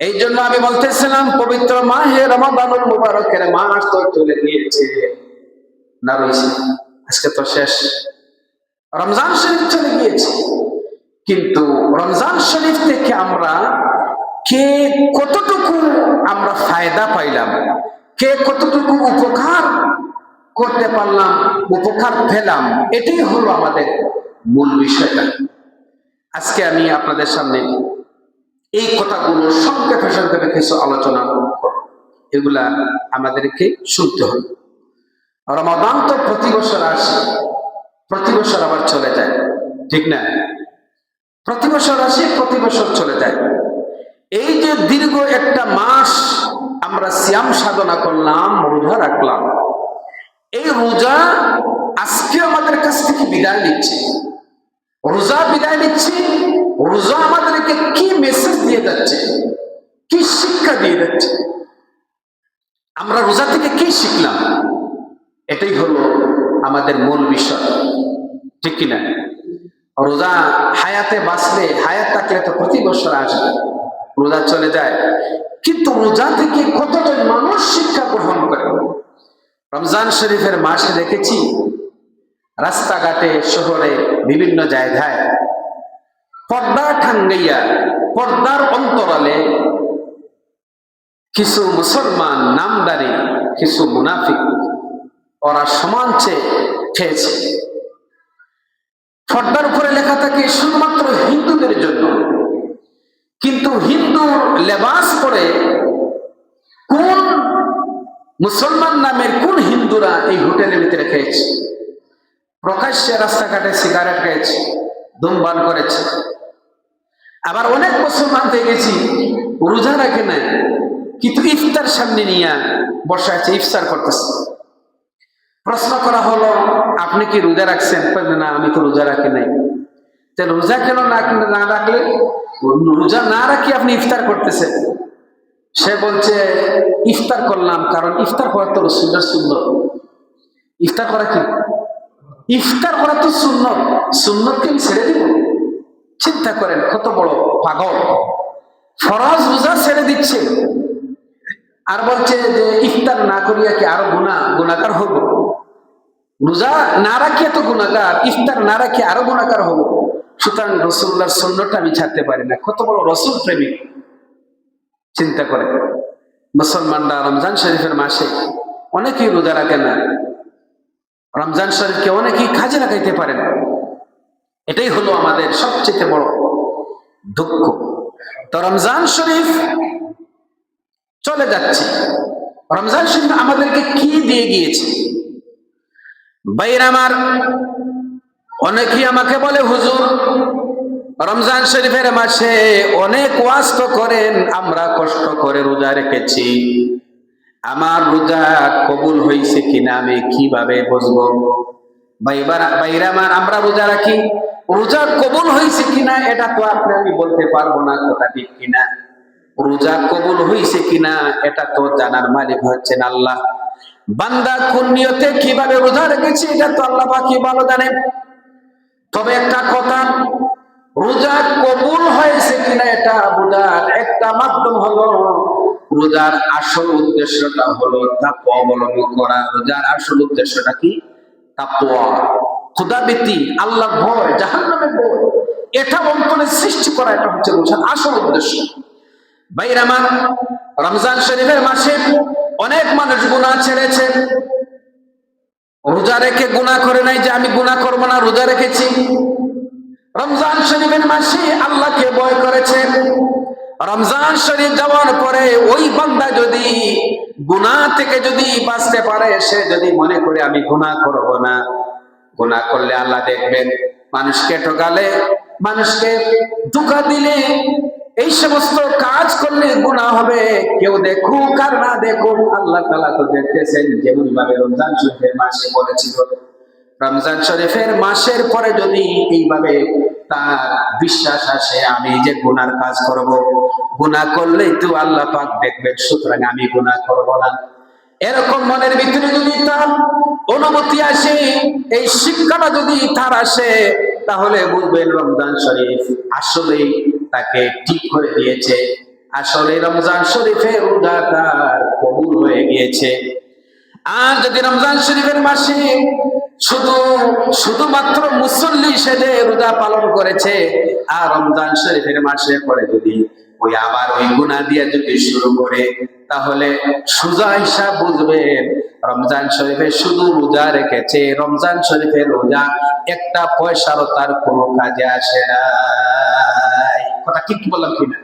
এই জন্য আমি বলতেছিলাম পবিত্র মাহে রমাদানুল মুবারকের মাস তো চলে গিয়েছে না, রয়েছে। আজকে তো শেষ, রমজান শরীফ চলে গিয়েছে। কিন্তু রমজান শরীফ থেকে আমরা কে কতটুকু আমরা ফায়দা পাইলাম, কে কতটুকু উপকার করতে পারলাম, উপকার পেলাম, এটাই হলো আমাদের মূল বিষয়টা। আজকে আমি আপনাদের সামনে এই কথাগুলো সংক্ষেপে সংক্ষেপে কিছু আলোচনা করব। এগুলা আমাদেরকে শুনতে হবে। রমাদান তো প্রতি বছর আসে, প্রতি বছর আবার চলে যায়, ঠিক না? প্রতি বছর আসে, প্রতি বছর চলে যায়। এই যে দীর্ঘ একটা মাস আমরা সিয়াম সাধনা করলাম, রোজা রাখলাম, এই রোজা আজকে আমাদের কাছ থেকে বিদায় নিচ্ছে। রোজা বিদায় নিচ্ছে, রোজা আমাদেরকে কি মেসেজ দিয়ে যাচ্ছে, কি শিক্ষা দিয়ে যাচ্ছে, আমরা রোজা থেকে কি শিখলাম, এটাই হলো আমাদের মূল বিষয়, ঠিক কিনা? রোজা হায়াতে বাঁচলে, হায়াত থাকলে তো প্রতি বছর আসবে, রোজা চলে যায়, কিন্তু রোজা থেকে কতজন মানুষ শিক্ষা গ্রহণ করে। রমজান শরীফের মাসে দেখেছি রাস্তাঘাটে, শহরে, বিভিন্ন জায়গায় পর্দা ঠাঙ্গাইয়া, পর্দার অন্তরালে কিছু মুসলমান নামদারি, কিছু মুনাফিক, ওরা সমান খেয়েছে। পর্দার উপরে লেখা থাকে শুধুমাত্র হিন্দুদের জন্য, কিন্তু হিন্দুর লেবাস পরে কোন মুসলমান নামের কোন হিন্দুরা এই হোটেলের ভিতরে খেয়েছে? প্রকাশ্যে রাস্তাঘাটে সিগারেট খেয়েছে, ধূমপান করেছে। আবার অনেক মুসলমান দেখেছি রোজা রাখে নাই, কিন্তু ইফতার সামনে নিয়ে বসে আছে, ইফতার করতেছে। প্রশ্ন করা হলো, আপনি কি রোজা রাখছেন? না, আমি তো রোজা রাখি নাই। তাহলে রোজা কেন না রাখলে? রোজা না রাখি আপনি ইফতার করতেছেন। সে বলছে ইফতার করলাম কারণ ইফতার করা তো রসুলের সুন্নত। ইফতার করা কি? ইফতার করা তো সুন্নত, সুন্নতকে আমি ছেড়ে দিব? চিন্তা করেন কত বড় পাগল। ফরজ রোজা ছেড়ে দিচ্ছে আর বলছে যে ইফতার না করিয়া কি আরো গুনাহগার হব? রোজা না রাখিয়া তো গুনাহগার, ইফতার না রাখিয়া আরো গুনাহগার হব। সুতরাং রাসূলুল্লাহর সুন্নতটা আমি ছাড়তে পারি না। কত বড় রাসূল প্রেমিক, চিন্তা করে। মুসলমানরা রমজান শরীফের মাসে অনেকেই রোজা রাখে না, রমজান শরীফকে অনেকেই কাজে লাগাইতে পারে না। এটাই হলো আমাদের সবচেয়ে বড় দুঃখ। তো রমজান শরীফ চলে যাচ্ছে, রমজান শরীফ আমাদেরকে কি দিয়ে গিয়েছে? ভাইরা আমার, অনেকেই আমাকে বলে হুজুর রমজান শরীফের মাসে অনেক ওয়াজ তো করেন, আমরা কষ্ট করে রোজা রেখেছি, আমার রোজা কবুল হয়েছে কিনা আমি কিভাবে বুঝবো? ভাইরা আমার, আমরা রোজা রাখি, রোজা কবুল হয়েছে কিনা এটা তো আপনি আমি বলতে পারবো না, কথা ঠিক কিনা? রোজা কবুল হয়েছে কিনা এটা তো জানার মালিক হচ্ছেন আল্লাহ। বান্দা কোন নিয়তে কিভাবে রোজা রেখেছে এটা তো আল্লাহ পাক ভালো জানেন। তবে একটা কথা, রোজা কবুল হয়েছে কিনা এটা বোঝার একটা মাধ্যম হলো, রোজার আসল উদ্দেশ্যটা হলো তাকওয়া অবলম্বন করা। রোজার আসল উদ্দেশ্যটা কি? তাকওয়া, খোদাভীতি, আল্লাহর ভয়, জাহান্নামের ভয়, এটা অন্তরে সৃষ্টি করা, এটা হচ্ছে রোজার আসল উদ্দেশ্য। ভাইরা আমার, রমজান শরীফের মাসে অনেক মানুষ গুনাহ ছেড়েছে, রোজা রেখে গুনাহ করে নাই যে আমি গুনাহ করব না, রোজা রেখেছি। রমজান শরীফের মাসে আল্লাহকে ভয় করেছে। রমজান শরীফ যাওয়ার পরে ওই বান্দা যদি গুনাহ থেকে যদি বাঁচতে পারে, সে যদি মনে করে আমি গুনাহ করব না, গুনাহ করলে আল্লাহ দেখবেন, মানুষকে ঠকালে, মানুষকে ধোঁকা দিলে, এই সমস্ত কাজ করলে গুনাহ হবে। কেউ দেখুক আর না দেখুক, আল্লাহ তাআলা তো দেখতেছেন। যেমন ভাবে রমজান শরীফের মাসে বলেছিল, রমজান শরীফের মাসের পরে যদি এইভাবে তার বিশ্বাস আসে আমি যে গুনার কাজ করব, গুনাহ করলেই তো আল্লাহ পাক দেখবেন, সুতরাং আমি গুনাহ করব না, এরকম মনের ভিতরে যদি তার অনুমতি আসে, এই শিক্ষাটা যদি তার আসে, তাহলে বুঝবেন রমজান শরীফ আসলেই তাকে ঠিক করে দিয়েছে, আসলে রমজান শরীফের রোজা তার কবুল হয়ে গিয়েছে। আর যদি রমজান শরীফের মাসে শুধুমাত্র মুসল্লি সেজে রোজা পালন করেছে, আর রমজান শরীফের মাসে পরে যদি ওই আবার ওই গুনাহ দিয়ে যদি শুরু করে, তাহলে সোজা হিসাব বুঝবেন রমজান শরীফে শুধু রোজা রেখেছে, রমজান শরীফের রোজা একটা পয়সারও তার কোনো কাজে আসে না। কথা ঠিক বললাম কিনা?